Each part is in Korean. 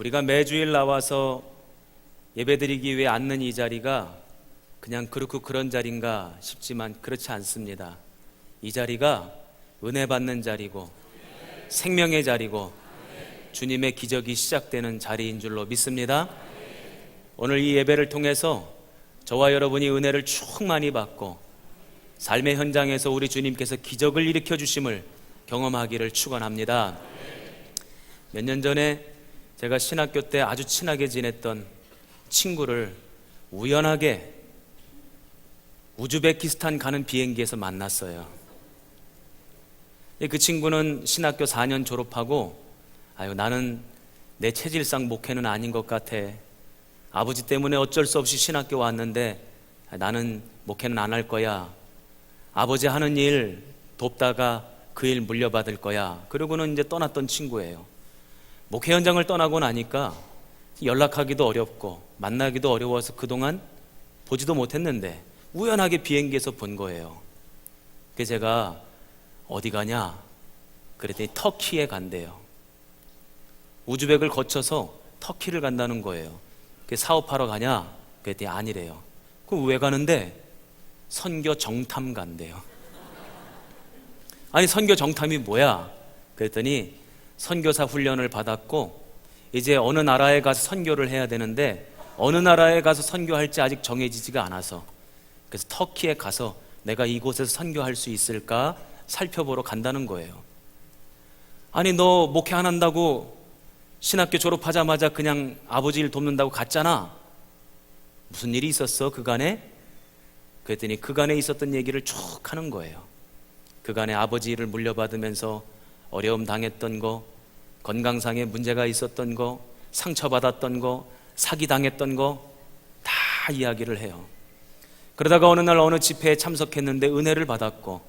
우리가 매주일 나와서 예배드리기 위해 앉는 이 자리가 그냥 그렇고 그런 자리인가 싶지만 그렇지 않습니다. 이 자리가 은혜 받는 자리고 생명의 자리고 주님의 기적이 시작되는 자리인 줄로 믿습니다. 오늘 이 예배를 통해서 저와 여러분이 은혜를 충만히 받고 삶의 현장에서 우리 주님께서 기적을 일으켜 주심을 경험하기를 축원합니다. 몇 년 전에 제가 신학교 때 아주 친하게 지냈던 친구를 우연하게 우즈베키스탄 가는 비행기에서 만났어요. 그 친구는 신학교 4년 졸업하고 나는 내 체질상 목회는 아닌 것 같아. 아버지 때문에 어쩔 수 없이 신학교 왔는데 나는 목회는 안 할 거야. 아버지 하는 일 돕다가 그 일 물려받을 거야. 그러고는 이제 떠났던 친구예요. 목회 현장을 떠나고 나니까 연락하기도 어렵고 만나기도 어려워서 그동안 보지도 못했는데 우연하게 비행기에서 본 거예요. 그래서 제가 어디 가냐? 그랬더니 터키에 간대요. 우즈벡을 거쳐서 터키를 간다는 거예요. 사업하러 가냐? 그랬더니 아니래요. 그럼 왜 가는데? 선교 정탐 간대요. 아니 선교 정탐이 뭐야? 그랬더니 선교사 훈련을 받았고 이제 어느 나라에 가서 선교를 해야 되는데 어느 나라에 가서 선교할지 아직 정해지지가 않아서 그래서 터키에 가서 내가 이곳에서 선교할 수 있을까 살펴보러 간다는 거예요. 아니 너 목회 안 한다고 신학교 졸업하자마자 그냥 아버지 일 돕는다고 갔잖아. 무슨 일이 있었어 그간에? 그랬더니 그간에 있었던 얘기를 쭉 하는 거예요. 그간에 아버지 일을 물려받으면서 어려움 당했던 거, 건강상의 문제가 있었던 거, 상처받았던 거, 사기당했던 거 다 이야기를 해요. 그러다가 어느 날 어느 집회에 참석했는데 은혜를 받았고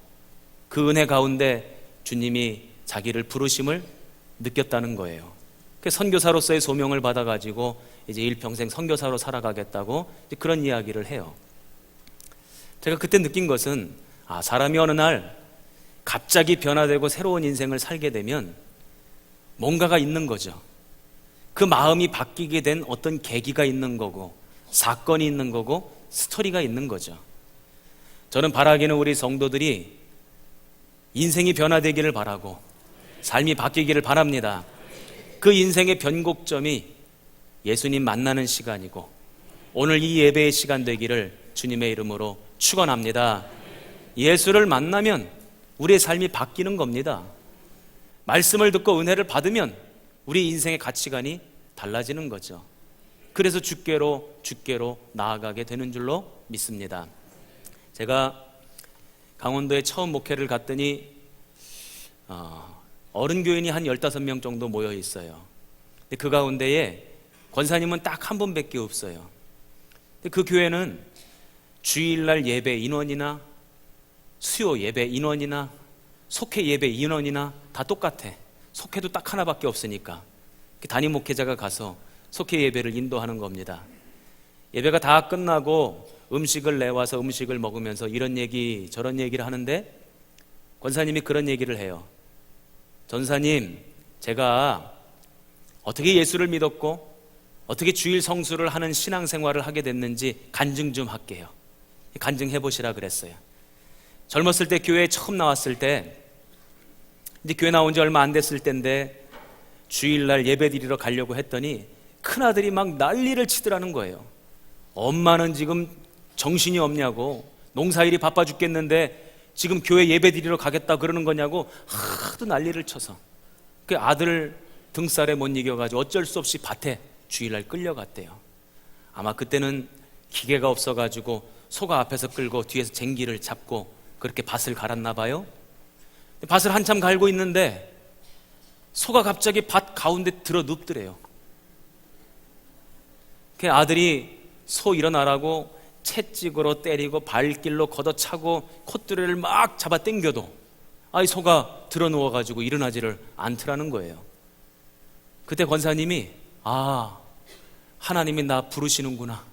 그 은혜 가운데 주님이 자기를 부르심을 느꼈다는 거예요. 선교사로서의 소명을 받아가지고 이제 일평생 선교사로 살아가겠다고 그런 이야기를 해요. 제가 그때 느낀 것은 사람이 어느 날 갑자기 변화되고 새로운 인생을 살게 되면 뭔가가 있는 거죠. 그 마음이 바뀌게 된 어떤 계기가 있는 거고 사건이 있는 거고 스토리가 있는 거죠. 저는 바라기는 우리 성도들이 인생이 변화되기를 바라고 삶이 바뀌기를 바랍니다. 그 인생의 변곡점이 예수님 만나는 시간이고 오늘 이 예배의 시간 되기를 주님의 이름으로 축원합니다. 예수를 만나면 우리의 삶이 바뀌는 겁니다. 말씀을 듣고 은혜를 받으면 우리 인생의 가치관이 달라지는 거죠. 그래서 주께로 나아가게 되는 줄로 믿습니다. 제가 강원도에 처음 목회를 갔더니 어른교인이 한 15명 정도 모여 있어요. 그 가운데에 권사님은 딱 한 분밖에 없어요. 그 교회는 주일날 예배 인원이나 수요 예배 인원이나 속회 예배 인원이나 다 똑같아. 속회도 딱 하나밖에 없으니까 담임 목회자가 가서 속회 예배를 인도하는 겁니다. 예배가 다 끝나고 음식을 내와서 음식을 먹으면서 이런 얘기 저런 얘기를 하는데 권사님이 그런 얘기를 해요. 전사님, 제가 어떻게 예수를 믿었고 어떻게 주일 성수를 하는 신앙생활을 하게 됐는지 간증 좀 할게요. 간증해 보시라 그랬어요. 젊었을 때 교회에 처음 나왔을 때 이제 교회 나온 지 얼마 안 됐을 때인데 주일날 예배 드리러 가려고 했더니 큰아들이 막 난리를 치더라는 거예요. 엄마는 지금 정신이 없냐고, 농사일이 바빠 죽겠는데 지금 교회 예배 드리러 가겠다 그러는 거냐고 하도 난리를 쳐서 그 아들 등살에 못 이겨가지고 어쩔 수 없이 밭에 주일날 끌려갔대요. 아마 그때는 기계가 없어가지고 소가 앞에서 끌고 뒤에서 쟁기를 잡고 그렇게 밭을 갈았나 봐요. 밭을 한참 갈고 있는데 소가 갑자기 밭 가운데 들어 눕더래요. 그 아들이 소 일어나라고 채찍으로 때리고 발길로 걷어차고 콧뚜레를 막 잡아 당겨도 이 소가 들어 누워가지고 일어나지를 않더라는 거예요. 그때 권사님이 하나님이 나 부르시는구나,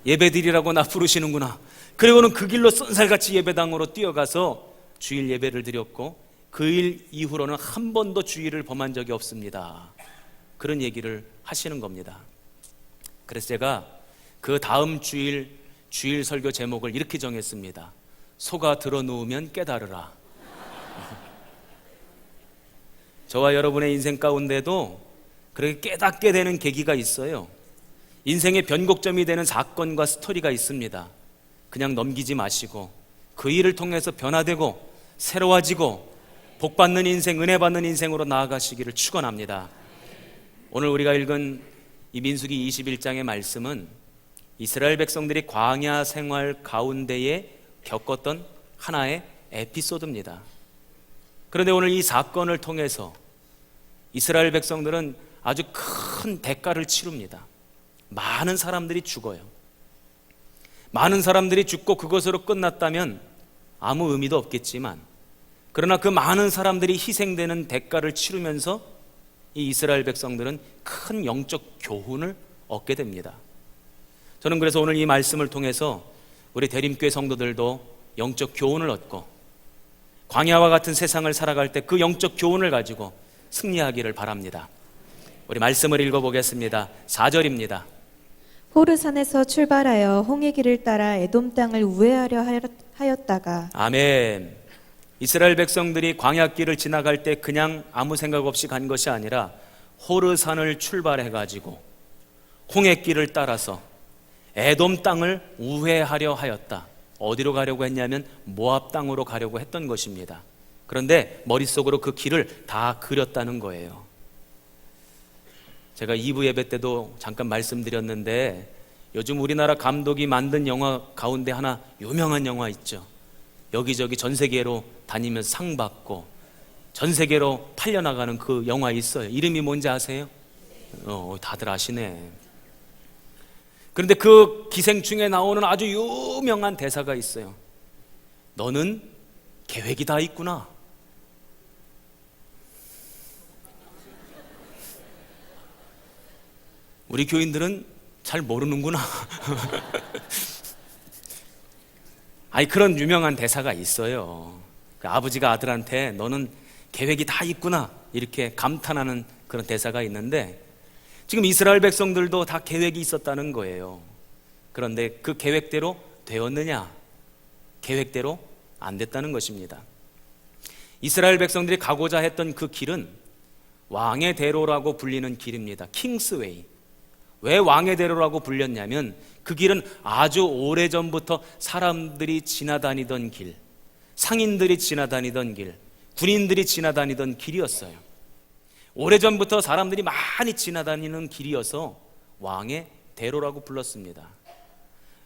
예배 드리라고 나 부르시는구나. 그리고는 그 길로 쏜살같이 예배당으로 뛰어가서 주일 예배를 드렸고 그 일 이후로는 한 번도 주일을 범한 적이 없습니다. 그런 얘기를 하시는 겁니다. 그래서 제가 그 다음 주일 설교 제목을 이렇게 정했습니다. 속아 드러누우면 깨달으라. 저와 여러분의 인생 가운데도 그렇게 깨닫게 되는 계기가 있어요. 인생의 변곡점이 되는 사건과 스토리가 있습니다. 그냥 넘기지 마시고 그 일을 통해서 변화되고 새로워지고 복받는 인생, 은혜 받는 인생으로 나아가시기를 축원합니다. 오늘 우리가 읽은 이 민수기 21장의 말씀은 이스라엘 백성들이 광야 생활 가운데에 겪었던 하나의 에피소드입니다. 그런데 오늘 이 사건을 통해서 이스라엘 백성들은 아주 큰 대가를 치릅니다. 많은 사람들이 죽어요. 많은 사람들이 죽고 그것으로 끝났다면 아무 의미도 없겠지만, 그러나 그 많은 사람들이 희생되는 대가를 치르면서 이 이스라엘 백성들은 큰 영적 교훈을 얻게 됩니다. 저는 그래서 오늘 이 말씀을 통해서 우리 대림교회 성도들도 영적 교훈을 얻고 광야와 같은 세상을 살아갈 때 그 영적 교훈을 가지고 승리하기를 바랍니다. 우리 말씀을 읽어보겠습니다. 4절입니다. 호르산에서 출발하여 홍해 길을 따라 에돔 땅을 우회하려 하였다가. 아멘. 이스라엘 백성들이 광야길을 지나갈 때 그냥 아무 생각 없이 간 것이 아니라 호르산을 출발해가지고 홍해길을 따라서 에돔 땅을 우회하려 하였다. 어디로 가려고 했냐면 모압 땅으로 가려고 했던 것입니다. 그런데 머릿속으로 그 길을 다 그렸다는 거예요. 제가 2부 예배 때도 잠깐 말씀드렸는데 요즘 우리나라 감독이 만든 영화 가운데 하나 유명한 영화 있죠. 여기저기 전 세계로 다니면서 상 받고 전 세계로 팔려나가는 그 영화 있어요. 이름이 뭔지 아세요? 다들 아시네. 그런데 그 기생충에 나오는 아주 유명한 대사가 있어요. 너는 계획이 다 있구나. 우리 교인들은 잘 모르는구나. 아니, 그런 유명한 대사가 있어요. 그 아버지가 아들한테 너는 계획이 다 있구나 이렇게 감탄하는 그런 대사가 있는데, 지금 이스라엘 백성들도 다 계획이 있었다는 거예요. 그런데 그 계획대로 되었느냐? 계획대로 안 됐다는 것입니다. 이스라엘 백성들이 가고자 했던 그 길은 왕의 대로라고 불리는 길입니다. 킹스웨이. 왜 왕의 대로라고 불렸냐면 그 길은 아주 오래전부터 사람들이 지나다니던 길, 상인들이 지나다니던 길, 군인들이 지나다니던 길이었어요. 오래전부터 사람들이 많이 지나다니는 길이어서 왕의 대로라고 불렀습니다.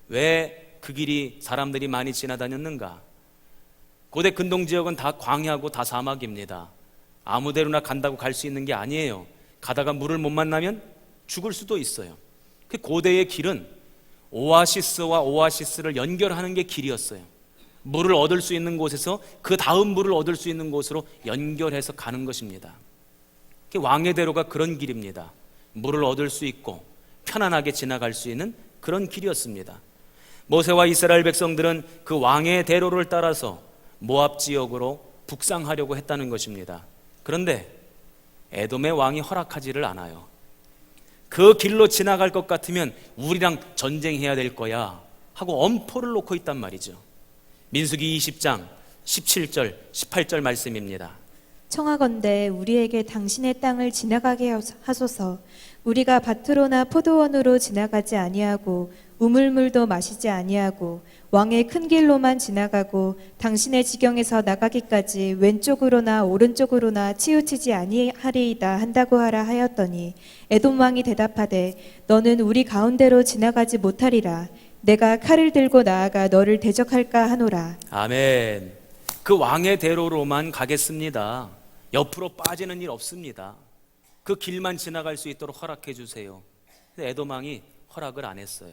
왜 그 길이 사람들이 많이 지나다녔는가? 고대 근동 지역은 다 광야고 다 사막입니다. 아무 데로나 간다고 갈 수 있는 게 아니에요. 가다가 물을 못 만나면 죽을 수도 있어요. 그 고대의 길은 오아시스와 오아시스를 연결하는 게 길이었어요. 물을 얻을 수 있는 곳에서 그 다음 물을 얻을 수 있는 곳으로 연결해서 가는 것입니다. 왕의 대로가 그런 길입니다. 물을 얻을 수 있고 편안하게 지나갈 수 있는 그런 길이었습니다. 모세와 이스라엘 백성들은 그 왕의 대로를 따라서 모압 지역으로 북상하려고 했다는 것입니다. 그런데 에돔의 왕이 허락하지를 않아요. 그 길로 지나갈 것 같으면 우리랑 전쟁해야 될 거야 하고 엄포를 놓고 있단 말이죠. 민수기 20장 17절 18절 말씀입니다. 청하건대 우리에게 당신의 땅을 지나가게 하소서. 우리가 밭으로나 포도원으로 지나가지 아니하고 우물물도 마시지 아니하고 왕의 큰 길로만 지나가고 당신의 지경에서 나가기까지 왼쪽으로나 오른쪽으로나 치우치지 아니하리이다 한다고 하라 하였더니 에돔 왕이 대답하되 너는 우리 가운데로 지나가지 못하리라. 내가 칼을 들고 나아가 너를 대적할까 하노라. 아멘. 그 왕의 대로로만 가겠습니다. 옆으로 빠지는 일 없습니다. 그 길만 지나갈 수 있도록 허락해 주세요. 근데 에돔 왕이 허락을 안 했어요.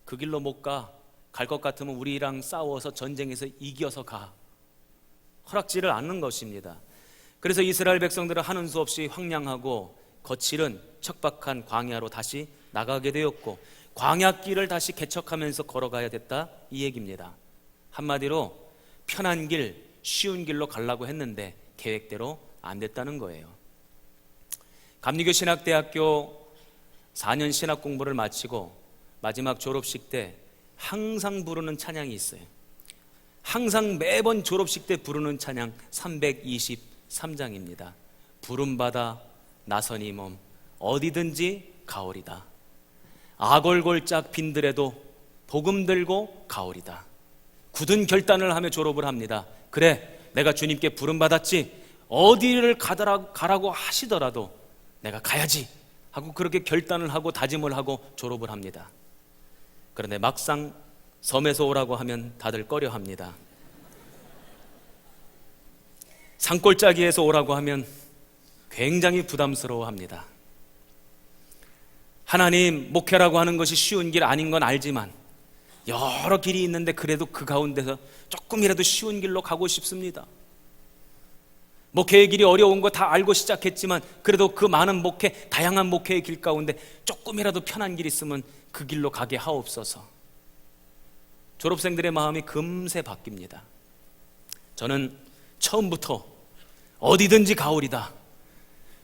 그 길로 못 가. 갈 것 같으면 우리랑 싸워서 전쟁에서 이겨서 가. 허락지를 않는 것입니다. 그래서 이스라엘 백성들은 하는 수 없이 황량하고 거칠은 척박한 광야로 다시 나가게 되었고 광야길을 다시 개척하면서 걸어가야 됐다 이 얘기입니다. 한마디로 편한 길, 쉬운 길로 가려고 했는데 계획대로 안 됐다는 거예요. 감리교 신학대학교 4년 신학 공부를 마치고 마지막 졸업식 때 항상 부르는 찬양이 있어요. 항상 매번 졸업식 때 부르는 찬양 323장입니다. 부름받아 나선 이 몸 어디든지 가오리다. 아골골짝 빈들에도 복음 들고 가오리다. 굳은 결단을 하며 졸업을 합니다. 그래, 내가 주님께 부름받았지. 어디를 가라고 하시더라도 내가 가야지 하고 그렇게 결단을 하고 다짐을 하고 졸업을 합니다. 그런데 막상 섬에서 오라고 하면 다들 꺼려합니다. 산골짜기에서 오라고 하면 굉장히 부담스러워합니다. 하나님, 목회라고 하는 것이 쉬운 길 아닌 건 알지만 여러 길이 있는데 그래도 그 가운데서 조금이라도 쉬운 길로 가고 싶습니다. 목회의 길이 어려운 거 다 알고 시작했지만 그래도 그 많은 목회, 다양한 목회의 길 가운데 조금이라도 편한 길 있으면 그 길로 가게 하옵소서. 졸업생들의 마음이 금세 바뀝니다. 저는 처음부터 어디든지 가오리다,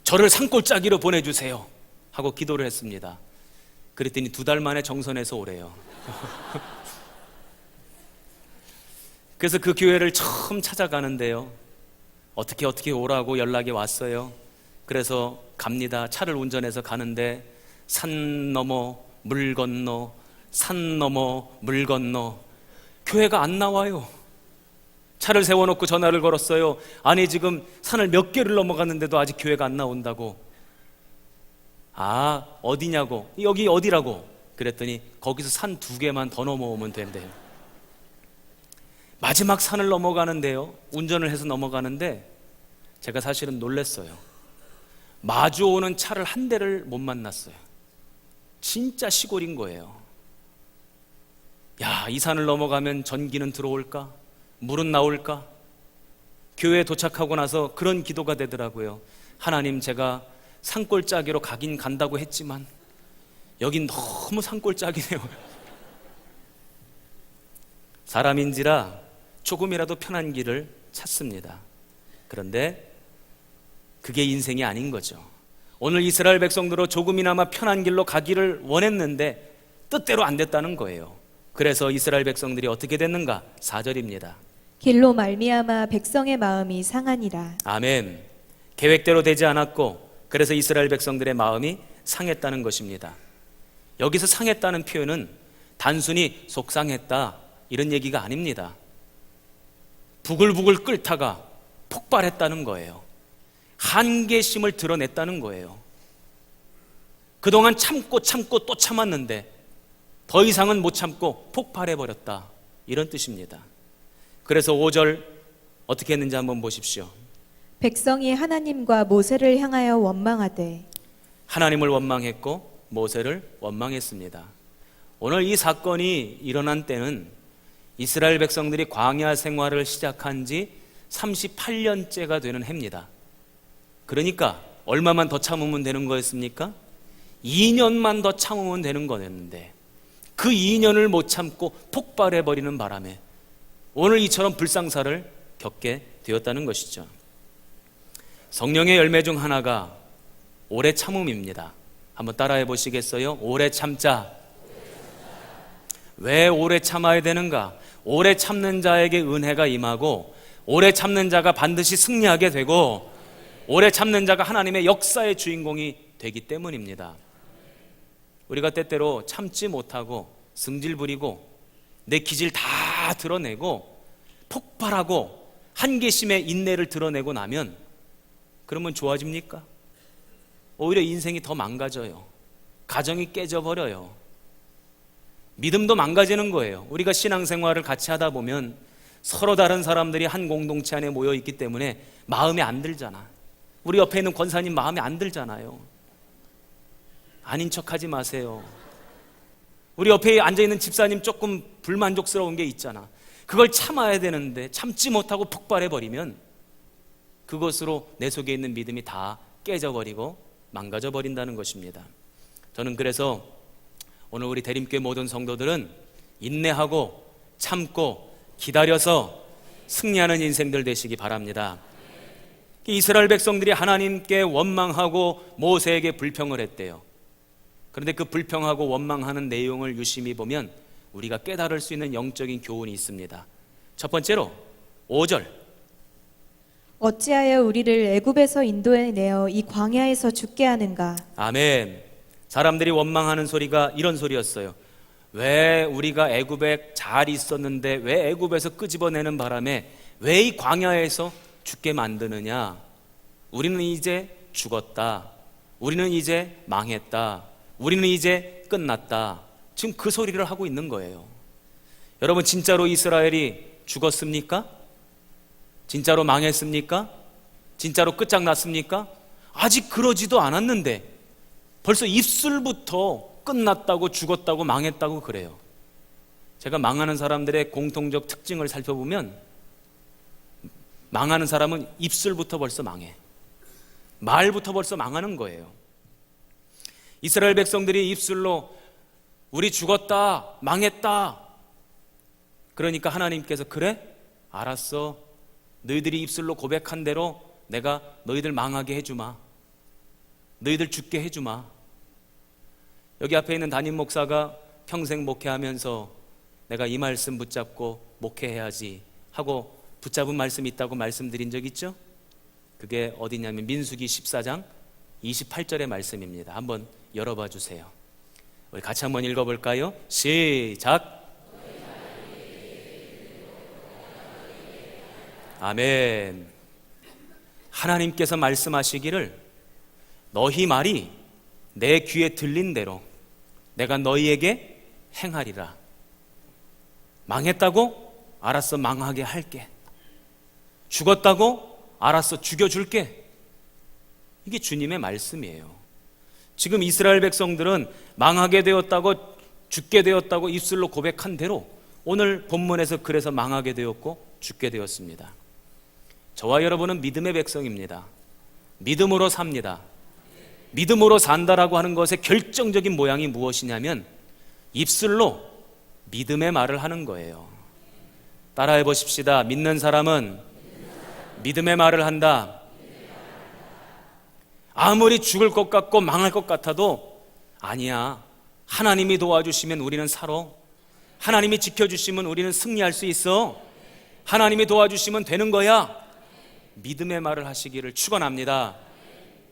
저를 산골짜기로 보내주세요 하고 기도를 했습니다. 그랬더니 2달 만에 정선에서 오래요. 그래서 그 교회를 처음 찾아가는데요, 어떻게 오라고 연락이 왔어요. 그래서 갑니다. 차를 운전해서 가는데 산 넘어 물 건너, 산 넘어 물 건너, 교회가 안 나와요. 차를 세워놓고 전화를 걸었어요. 아니, 지금 산을 몇 개를 넘어갔는데도 아직 교회가 안 나온다고. 아, 어디냐고. 여기 어디라고. 그랬더니 거기서 산 2개만 더 넘어오면 된대요. 마지막 산을 넘어가는데요, 운전을 해서 넘어가는데 제가 사실은 놀랐어요. 마주오는 차를 한 대를 못 만났어요. 진짜 시골인 거예요. 야, 이 산을 넘어가면 전기는 들어올까? 물은 나올까? 교회에 도착하고 나서 그런 기도가 되더라고요. 하나님, 제가 산골짜기로 가긴 간다고 했지만 여긴 너무 산골짜기네요. 사람인지라 조금이라도 편한 길을 찾습니다. 그런데 그게 인생이 아닌 거죠. 오늘 이스라엘 백성들은 조금이나마 편한 길로 가기를 원했는데 뜻대로 안 됐다는 거예요. 그래서 이스라엘 백성들이 어떻게 됐는가? 4절입니다. 길로 말미암아 백성의 마음이 상하니라. 아멘. 계획대로 되지 않았고 그래서 이스라엘 백성들의 마음이 상했다는 것입니다. 여기서 상했다는 표현은 단순히 속상했다 이런 얘기가 아닙니다. 부글부글 끓다가 폭발했다는 거예요. 한계심을 드러냈다는 거예요. 그동안 참고 또 참았는데 더 이상은 못 참고 폭발해버렸다, 이런 뜻입니다. 그래서 5절 어떻게 했는지 한번 보십시오. 백성이 하나님과 모세를 향하여 원망하되. 하나님을 원망했고 모세를 원망했습니다. 오늘 이 사건이 일어난 때는 이스라엘 백성들이 광야 생활을 시작한 지 38년째가 되는 해입니다. 그러니까 얼마만 더 참으면 되는 거였습니까? 2년만 더 참으면 되는 거였는데 그 2년을 못 참고 폭발해버리는 바람에 오늘 이처럼 불상사를 겪게 되었다는 것이죠. 성령의 열매 중 하나가 오래 참음입니다. 한번 따라해 보시겠어요? 오래 참자. 왜 오래 참아야 되는가? 오래 참는 자에게 은혜가 임하고 오래 참는 자가 반드시 승리하게 되고 오래 참는 자가 하나님의 역사의 주인공이 되기 때문입니다. 우리가 때때로 참지 못하고 승질 부리고 내 기질 다 드러내고 폭발하고 한계심의 인내를 드러내고 나면 그러면 좋아집니까? 오히려 인생이 더 망가져요. 가정이 깨져버려요. 믿음도 망가지는 거예요. 우리가 신앙생활을 같이 하다 보면 서로 다른 사람들이 한 공동체 안에 모여 있기 때문에 마음에 안 들잖아. 우리 옆에 있는 권사님 마음에 안 들잖아요. 아닌 척하지 마세요. 우리 옆에 앉아있는 집사님 조금 불만족스러운 게 있잖아. 그걸 참아야 되는데 참지 못하고 폭발해버리면 그것으로 내 속에 있는 믿음이 다 깨져버리고 망가져버린다는 것입니다. 저는 그래서 오늘 우리 대림교회 모든 성도들은 인내하고 참고 기다려서 승리하는 인생들 되시기 바랍니다. 이스라엘 백성들이 하나님께 원망하고 모세에게 불평을 했대요. 그런데 그 불평하고 원망하는 내용을 유심히 보면 우리가 깨달을 수 있는 영적인 교훈이 있습니다. 첫 번째로 5절, 어찌하여 우리를 애굽에서 인도해내어 이 광야에서 죽게 하는가? 아멘. 사람들이 원망하는 소리가 이런 소리였어요. 왜 우리가 애굽에 잘 있었는데 왜 애굽에서 끄집어내는 바람에 왜 이 광야에서 죽게 만드느냐? 우리는 이제 죽었다. 우리는 이제 망했다. 우리는 이제 끝났다. 지금 그 소리를 하고 있는 거예요. 여러분, 진짜로 이스라엘이 죽었습니까? 진짜로 망했습니까? 진짜로 끝장났습니까? 아직 그러지도 않았는데 벌써 입술부터 끝났다고, 죽었다고, 망했다고 그래요. 제가 망하는 사람들의 공통적 특징을 살펴보면 망하는 사람은 입술부터 벌써 망해. 말부터 벌써 망하는 거예요. 이스라엘 백성들이 입술로 우리 죽었다, 망했다. 그러니까 하나님께서 그래? 알았어. 너희들이 입술로 고백한 대로 내가 너희들 망하게 해주마. 너희들 죽게 해주마. 여기 앞에 있는 담임 목사가 평생 목회하면서 내가 이 말씀 붙잡고 목회해야지 하고 붙잡은 말씀이 있다고 말씀드린 적 있죠? 그게 어디냐면 민수기 14장 28절의 말씀입니다. 한번 열어봐 주세요. 우리 같이 한번 읽어볼까요? 시작. 아멘. 하나님께서 말씀하시기를 너희 말이 내 귀에 들린 대로 내가 너희에게 행하리라. 망했다고? 알았어, 망하게 할게. 죽었다고? 알았어, 죽여줄게. 이게 주님의 말씀이에요. 지금 이스라엘 백성들은 망하게 되었다고, 죽게 되었다고 입술로 고백한 대로 오늘 본문에서 그래서 망하게 되었고 죽게 되었습니다. 저와 여러분은 믿음의 백성입니다. 믿음으로 삽니다. 믿음으로 산다라고 하는 것의 결정적인 모양이 무엇이냐면 입술로 믿음의 말을 하는 거예요. 따라해 보십시다. 믿는 사람은 믿음의 말을 한다. 아무리 죽을 것 같고 망할 것 같아도 아니야. 하나님이 도와주시면 우리는 살아. 하나님이 지켜주시면 우리는 승리할 수 있어. 하나님이 도와주시면 되는 거야. 믿음의 말을 하시기를 축원합니다.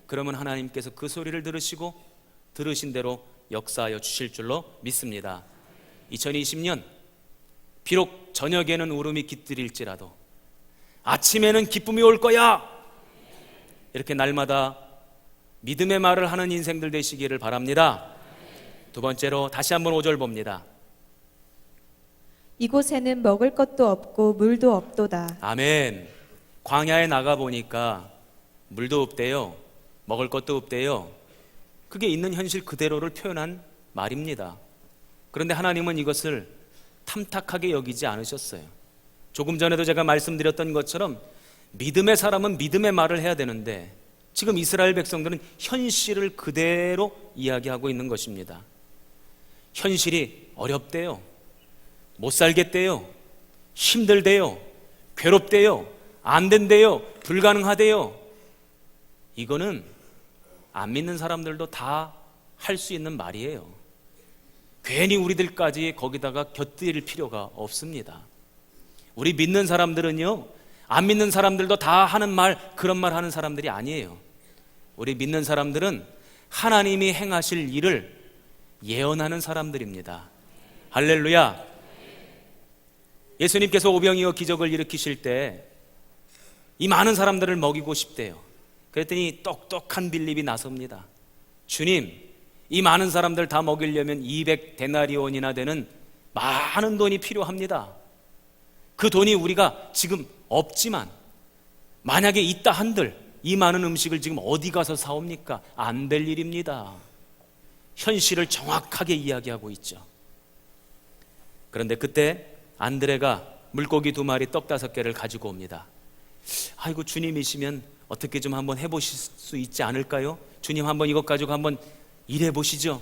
그러면 하나님께서 그 소리를 들으시고 들으신 대로 역사하여 주실 줄로 믿습니다. 2020년 비록 저녁에는 울음이 깃들일지라도 아침에는 기쁨이 올 거야. 이렇게 날마다 믿음의 말을 하는 인생들 되시기를 바랍니다. 두 번째로 다시 한번 5절 봅니다. 이곳에는 먹을 것도 없고 물도 없도다. 아멘. 광야에 나가보니까 물도 없대요. 먹을 것도 없대요. 그게 있는 현실 그대로를 표현한 말입니다. 그런데 하나님은 이것을 탐탁하게 여기지 않으셨어요. 조금 전에도 제가 말씀드렸던 것처럼 믿음의 사람은 믿음의 말을 해야 되는데 지금 이스라엘 백성들은 현실을 그대로 이야기하고 있는 것입니다. 현실이 어렵대요. 못 살겠대요. 힘들대요. 괴롭대요. 안 된대요. 불가능하대요. 이거는 안 믿는 사람들도 다 할 수 있는 말이에요. 괜히 우리들까지 거기다가 곁들일 필요가 없습니다. 우리 믿는 사람들은요, 안 믿는 사람들도 다 하는 말, 그런 말 하는 사람들이 아니에요. 우리 믿는 사람들은 하나님이 행하실 일을 예언하는 사람들입니다. 할렐루야. 예수님께서 오병이어 기적을 일으키실 때 이 많은 사람들을 먹이고 싶대요. 그랬더니 똑똑한 빌립이 나섭니다. 주님, 이 많은 사람들 다 먹이려면 200데나리온이나 되는 많은 돈이 필요합니다. 그 돈이 우리가 지금 없지만 만약에 있다 한들 이 많은 음식을 지금 어디 가서 사옵니까? 안 될 일입니다. 현실을 정확하게 이야기하고 있죠. 그런데 그때 안드레가 물고기 2마리 떡 5개를 가지고 옵니다. 아이고, 주님이시면 어떻게 좀 한번 해보실 수 있지 않을까요? 주님, 한번 이것 가지고 한번 일해보시죠.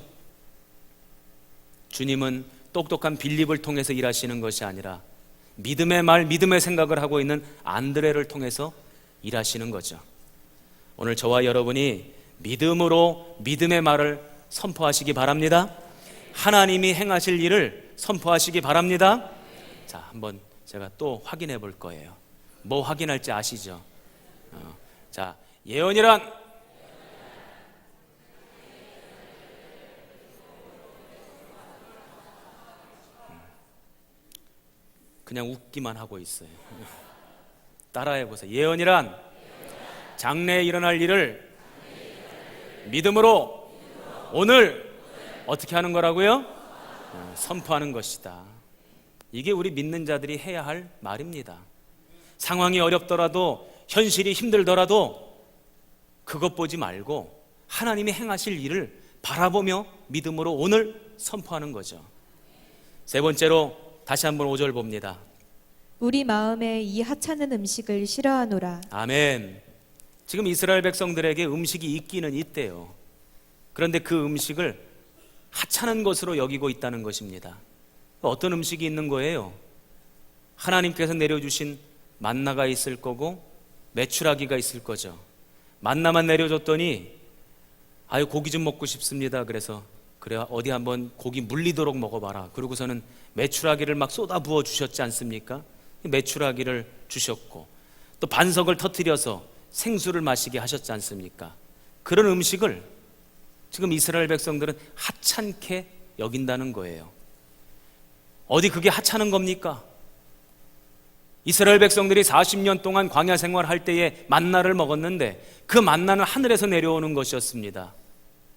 주님은 똑똑한 빌립을 통해서 일하시는 것이 아니라 믿음의 말, 믿음의 생각을 하고 있는 안드레를 통해서 일하시는 거죠. 오늘 저와 여러분이 믿음으로 믿음의 말을 선포하시기 바랍니다. 하나님이 행하실 일을 선포하시기 바랍니다. 자, 한번 제가 또 확인해 볼 거예요. 뭐 확인할지 아시죠? 자, 예언이란 그냥 웃기만 하고 있어요. 따라해 보세요. 예언이란 장래에 일어날 일을 믿음으로 오늘 어떻게 하는 거라고요? 선포하는 것이다. 이게 우리 믿는 자들이 해야 할 말입니다. 상황이 어렵더라도, 현실이 힘들더라도 그것 보지 말고 하나님이 행하실 일을 바라보며 믿음으로 오늘 선포하는 거죠. 세 번째로 다시 한번 5절 봅니다. 우리 마음에 이 하찮은 음식을 싫어하노라. 아멘. 지금 이스라엘 백성들에게 음식이 있기는 있대요. 그런데 그 음식을 하찮은 것으로 여기고 있다는 것입니다. 어떤 음식이 있는 거예요? 하나님께서 내려주신 만나가 있을 거고 메추라기가 있을 거죠. 만나만 내려줬더니 아유, 고기 좀 먹고 싶습니다. 그래서 그래, 어디 한번 고기 물리도록 먹어봐라. 그러고서는 메추라기를 막 쏟아 부어 주셨지 않습니까? 메추라기를 주셨고 또 반석을 터뜨려서 생수를 마시게 하셨지 않습니까? 그런 음식을 지금 이스라엘 백성들은 하찮게 여긴다는 거예요. 어디 그게 하찮은 겁니까? 이스라엘 백성들이 40년 동안 광야 생활할 때에 만나를 먹었는데 그 만나는 하늘에서 내려오는 것이었습니다.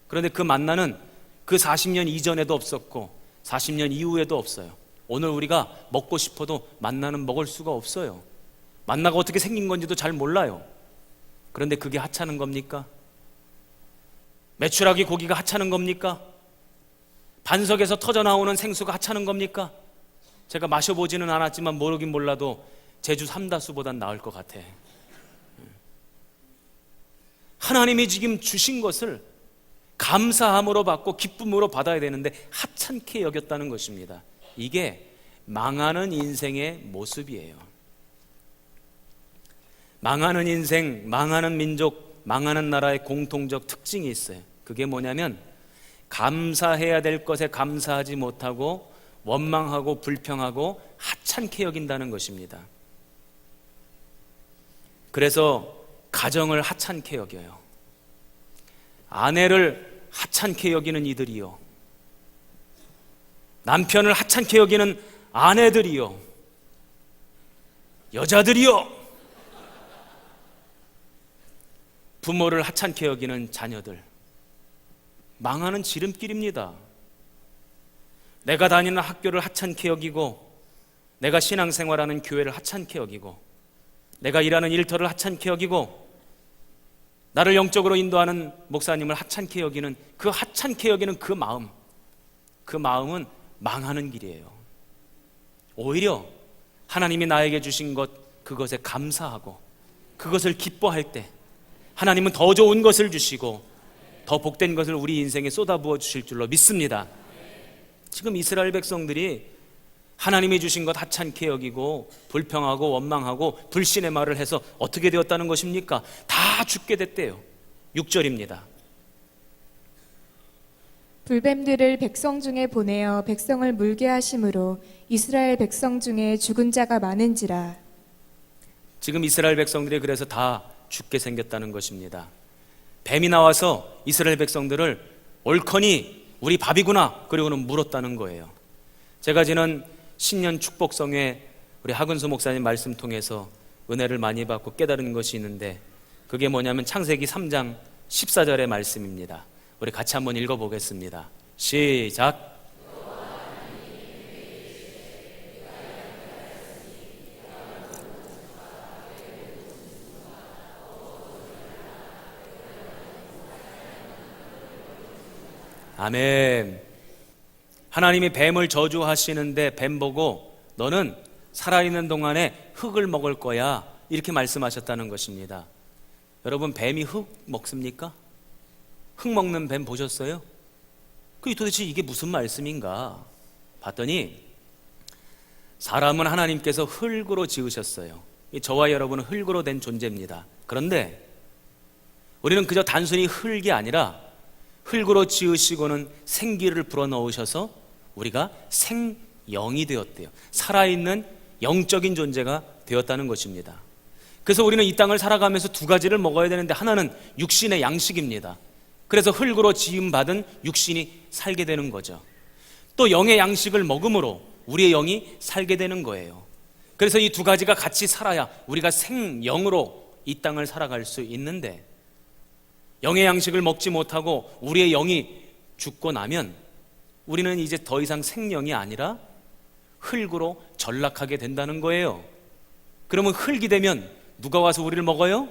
그런데 그 만나는 그 40년 이전에도 없었고 40년 이후에도 없어요. 오늘 우리가 먹고 싶어도 만나는 먹을 수가 없어요. 만나가 어떻게 생긴 건지도 잘 몰라요. 그런데 그게 하찮은 겁니까? 메추라기 고기가 하찮은 겁니까? 반석에서 터져나오는 생수가 하찮은 겁니까? 제가 마셔보지는 않았지만 모르긴 몰라도 제주 삼다수보단 나을 것 같아. 하나님이 지금 주신 것을 감사함으로 받고 기쁨으로 받아야 되는데 하찮게 여겼다는 것입니다. 이게 망하는 인생의 모습이에요. 망하는 인생, 망하는 민족, 망하는 나라의 공통적 특징이 있어요. 그게 뭐냐면 감사해야 될 것에 감사하지 못하고 원망하고 불평하고 하찮게 여긴다는 것입니다. 그래서 가정을 하찮게 여겨요. 아내를 하찮게 여기는 이들이요, 남편을 하찮게 여기는 아내들이요, 여자들이요, 부모를 하찮게 여기는 자녀들, 망하는 지름길입니다. 내가 다니는 학교를 하찮게 여기고, 내가 신앙생활하는 교회를 하찮게 여기고, 내가 일하는 일터를 하찮게 여기고, 나를 영적으로 인도하는 목사님을 하찮게 여기는 그 하찮게 여기는 그 마음은 망하는 길이에요. 오히려 하나님이 나에게 주신 것, 그것에 감사하고 그것을 기뻐할 때 하나님은 더 좋은 것을 주시고 더 복된 것을 우리 인생에 쏟아부어 주실 줄로 믿습니다. 지금 이스라엘 백성들이 하나님이 주신 것 하찮게 여기고 불평하고 원망하고 불신의 말을 해서 어떻게 되었다는 것입니까? 다 죽게 됐대요. 6절입니다. 불뱀들을 백성 중에 보내어 백성을 물게 하심으로 이스라엘 백성 중에 죽은 자가 많은지라. 지금 이스라엘 백성들이 그래서 다 죽게 생겼다는 것입니다. 뱀이 나와서 이스라엘 백성들을 옳거니 우리 밥이구나 그리고는 물었다는 거예요. 제가 지난 신년 축복성에 우리 하근수 목사님 말씀 통해서 은혜를 많이 받고 깨달은 것이 있는데 그게 뭐냐면 창세기 3장 14절의 말씀입니다. 우리 같이 한번 읽어보겠습니다. 시작. 아멘. 하나님이 뱀을 저주하시는데 뱀 보고 너는 살아있는 동안에 흙을 먹을 거야 이렇게 말씀하셨다는 것입니다. 여러분, 뱀이 흙 먹습니까? 흙 먹는 뱀 보셨어요? 그 도대체 이게 무슨 말씀인가 봤더니 사람은 하나님께서 흙으로 지으셨어요. 저와 여러분은 흙으로 된 존재입니다. 그런데 우리는 그저 단순히 흙이 아니라 흙으로 지으시고는 생기를 불어넣으셔서 우리가 생영이 되었대요. 살아있는 영적인 존재가 되었다는 것입니다. 그래서 우리는 이 땅을 살아가면서 두 가지를 먹어야 되는데, 하나는 육신의 양식입니다. 그래서 흙으로 지음받은 육신이 살게 되는 거죠. 또 영의 양식을 먹음으로 우리의 영이 살게 되는 거예요. 그래서 이 두 가지가 같이 살아야 우리가 생영으로 이 땅을 살아갈 수 있는데, 영의 양식을 먹지 못하고 우리의 영이 죽고 나면 우리는 이제 더 이상 생영이 아니라 흙으로 전락하게 된다는 거예요. 그러면 흙이 되면 누가 와서 우리를 먹어요?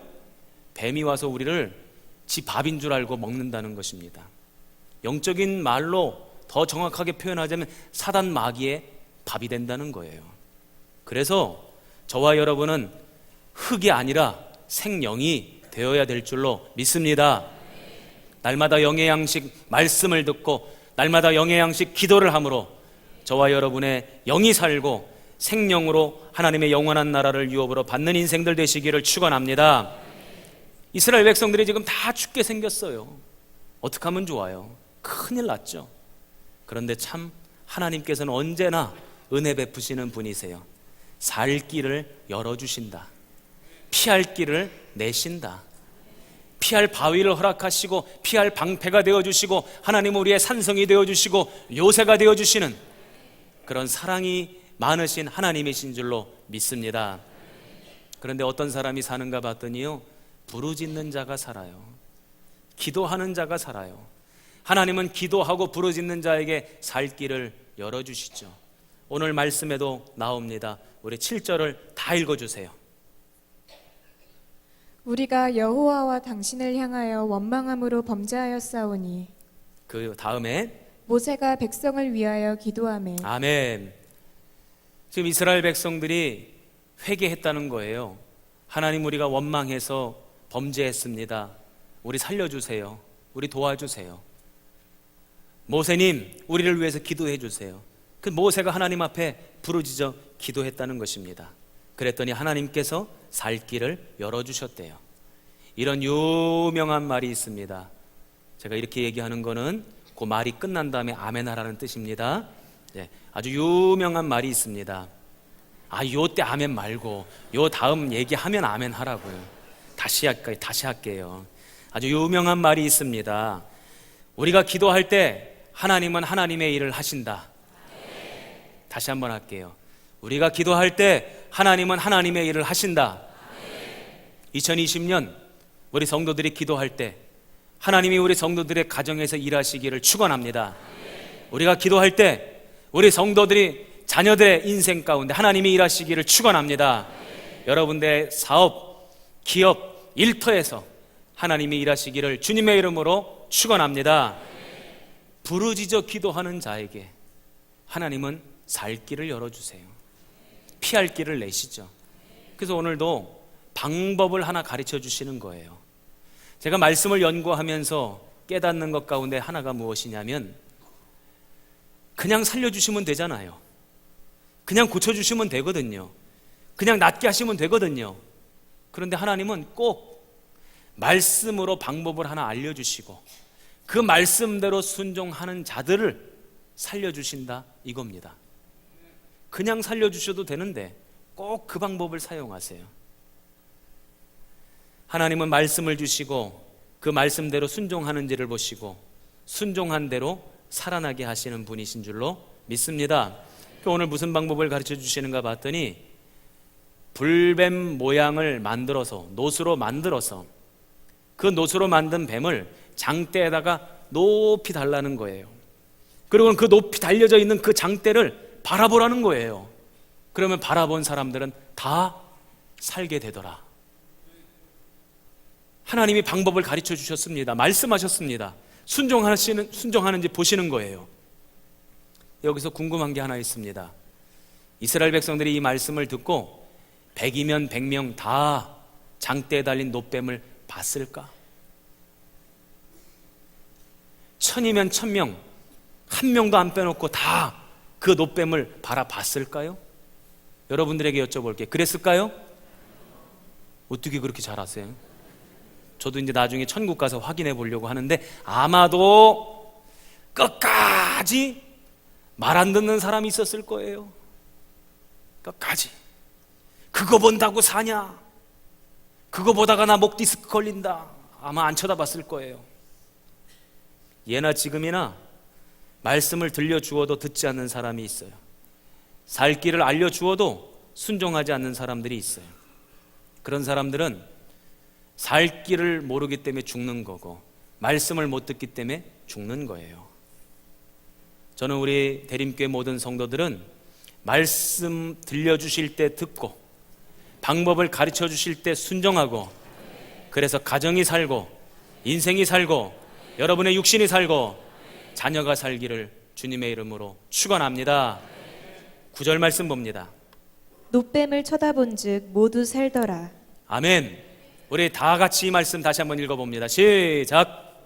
뱀이 와서 우리를 지 밥인 줄 알고 먹는다는 것입니다. 영적인 말로 더 정확하게 표현하자면 사단 마귀의 밥이 된다는 거예요. 그래서 저와 여러분은 흙이 아니라 생영이 되어야 될 줄로 믿습니다. 날마다 영의 양식 말씀을 듣고 날마다 영의 양식 기도를 함으로 저와 여러분의 영이 살고 생명으로 하나님의 영원한 나라를 유업으로 받는 인생들 되시기를 축원합니다. 이스라엘 백성들이 지금 다 죽게 생겼어요. 어떻게 하면 좋아요? 큰일 났죠. 그런데 참 하나님께서는 언제나 은혜 베푸시는 분이세요. 살 길을 열어주신다. 피할 길을 내신다. 피할 바위를 허락하시고 피할 방패가 되어주시고 하나님 우리의 산성이 되어주시고 요새가 되어주시는 그런 사랑이 많으신 하나님이신 줄로 믿습니다. 그런데 어떤 사람이 사는가 봤더니요, 부르짖는 자가 살아요. 기도하는 자가 살아요. 하나님은 기도하고 부르짖는 자에게 살 길을 열어주시죠. 오늘 말씀에도 나옵니다. 우리 7절을 다 읽어주세요. 우리가 여호와와 당신을 향하여 원망함으로 범죄하였사오니 그 다음에 모세가 백성을 위하여 기도하매 아멘. 지금 이스라엘 백성들이 회개했다는 거예요. 하나님, 우리가 원망해서 범죄했습니다. 우리 살려주세요. 우리 도와주세요. 모세님, 우리를 위해서 기도해 주세요. 그 모세가 하나님 앞에 부르짖어 기도했다는 것입니다. 그랬더니 하나님께서 살 길을 열어주셨대요. 이런 유명한 말이 있습니다. 제가 이렇게 얘기하는 거는 그 말이 끝난 다음에 아멘하라는 뜻입니다. 네, 아주 유명한 말이 있습니다. 요때 아멘 말고 요 다음 얘기하면 아멘 하라고요. 다시 할게요. 아주 유명한 말이 있습니다. 우리가 기도할 때 하나님은 하나님의 일을 하신다. 다시 한번 할게요. 우리가 기도할 때 하나님은 하나님의 일을 하신다. 2020년 우리 성도들이 기도할 때 하나님이 우리 성도들의 가정에서 일하시기를 축원합니다. 우리가 기도할 때 우리 성도들이 자녀들의 인생 가운데 하나님이 일하시기를 축원합니다. 여러분들의 사업, 기업, 일터에서 하나님이 일하시기를 주님의 이름으로 축원합니다. 부르짖어 기도하는 자에게 하나님은 살 길을 열어주세요. 피할 길을 내시죠. 그래서 오늘도 방법을 하나 가르쳐 주시는 거예요. 제가 말씀을 연구하면서 깨닫는 것 가운데 하나가 무엇이냐면, 그냥 살려주시면 되잖아요. 그냥 고쳐주시면 되거든요. 그냥 낫게 하시면 되거든요. 그런데 하나님은 꼭 말씀으로 방법을 하나 알려주시고 그 말씀대로 순종하는 자들을 살려주신다 이겁니다. 그냥 살려주셔도 되는데 꼭 그 방법을 사용하세요. 하나님은 말씀을 주시고 그 말씀대로 순종하는지를 보시고 순종한 대로 살아나게 하시는 분이신 줄로 믿습니다. 오늘 무슨 방법을 가르쳐 주시는가 봤더니 불뱀 모양을 만들어서 놋으로 만들어서 그 놋으로 만든 뱀을 장대에다가 높이 달라는 거예요. 그리고 그 높이 달려져 있는 그 장대를 바라보라는 거예요. 그러면 바라본 사람들은 다 살게 되더라. 하나님이 방법을 가르쳐 주셨습니다. 말씀하셨습니다. 순종하는지 보시는 거예요. 여기서 궁금한 게 하나 있습니다. 이스라엘 백성들이 이 말씀을 듣고 100이면 100명 다 장대에 달린 놋뱀을 봤을까? 1000이면 1000명 한 명도 안 빼놓고 다 그 놋뱀을 바라봤을까요? 여러분들에게 여쭤볼게요. 그랬을까요? 어떻게 그렇게 잘 아세요? 저도 이제 나중에 천국 가서 확인해 보려고 하는데 아마도 끝까지 말 안 듣는 사람이 있었을 거예요. 끝까지. 그거 본다고 사냐? 그거 보다가 나 목 디스크 걸린다. 아마 안 쳐다봤을 거예요. 예나 지금이나 말씀을 들려주어도 듣지 않는 사람이 있어요. 살 길을 알려주어도 순종하지 않는 사람들이 있어요. 그런 사람들은 살 길을 모르기 때문에 죽는 거고 말씀을 못 듣기 때문에 죽는 거예요. 저는 우리 대림교회 모든 성도들은 말씀 들려주실 때 듣고 방법을 가르쳐 주실 때 순종하고, 그래서 가정이 살고 인생이 살고 여러분의 육신이 살고 자녀가 살기를 주님의 이름으로 축원합니다. 9절 말씀 봅니다. 노뱀을 쳐다본즉 모두 살더라. 아멘. 우리 다 같이 이 말씀 다시 한번 읽어봅니다. 시작.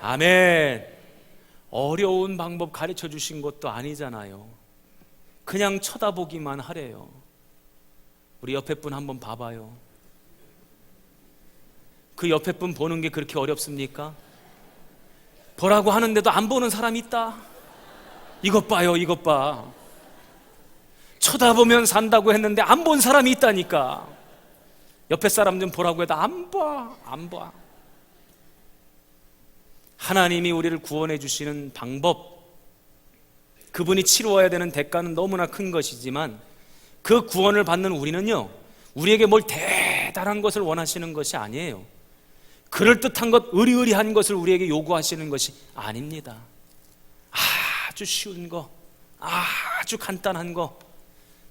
아멘. 어려운 방법 가르쳐 주신 것도 아니잖아요. 그냥 쳐다보기만 하래요. 우리 옆에 분 한번 봐봐요. 그 옆에 분 보는 게 그렇게 어렵습니까? 보라고 하는데도 안 보는 사람이 있다. 이것 봐요, 이것 봐. 쳐다보면 산다고 했는데 안 본 사람이 있다니까. 옆에 사람 좀 보라고 해도 안 봐, 안 봐. 하나님이 우리를 구원해 주시는 방법, 그분이 치루어야 되는 대가는 너무나 큰 것이지만 그 구원을 받는 우리는요, 우리에게 뭘 대단한 것을 원하시는 것이 아니에요. 그럴듯한 것, 의리의리한 것을 우리에게 요구하시는 것이 아닙니다. 아주 쉬운 거, 아주 간단한 거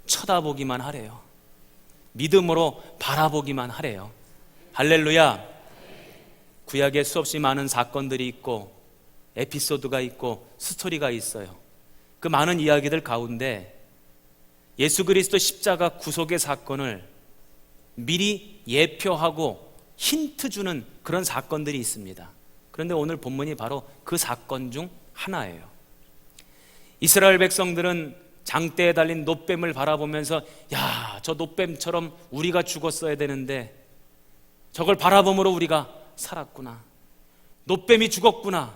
쳐다보기만 하래요. 믿음으로 바라보기만 하래요. 할렐루야. 구약에 수없이 많은 사건들이 있고 에피소드가 있고 스토리가 있어요. 그 많은 이야기들 가운데 예수 그리스도 십자가 구속의 사건을 미리 예표하고 힌트 주는 그런 사건들이 있습니다. 그런데 오늘 본문이 바로 그 사건 중 하나예요. 이스라엘 백성들은 장대에 달린 놋뱀을 바라보면서 야, 저 놋뱀처럼 우리가 죽었어야 되는데 저걸 바라봄으로 우리가 살았구나. 놋뱀이 죽었구나.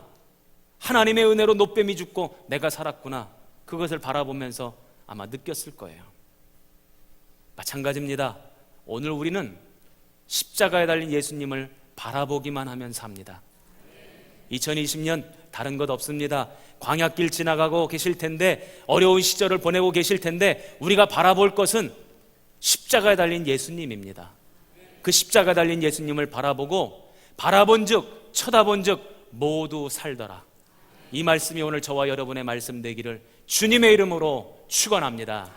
하나님의 은혜로 놋뱀이 죽고 내가 살았구나. 그것을 바라보면서 아마 느꼈을 거예요. 마찬가지입니다. 오늘 우리는 십자가에 달린 예수님을 바라보기만 하면 삽니다. 2020년 다른 것 없습니다. 광야길 지나가고 계실 텐데, 어려운 시절을 보내고 계실 텐데 우리가 바라볼 것은 십자가에 달린 예수님입니다. 그 십자가에 달린 예수님을 바라보고 바라본즉 쳐다본즉 모두 살더라. 이 말씀이 오늘 저와 여러분의 말씀 되기를 주님의 이름으로 축원합니다.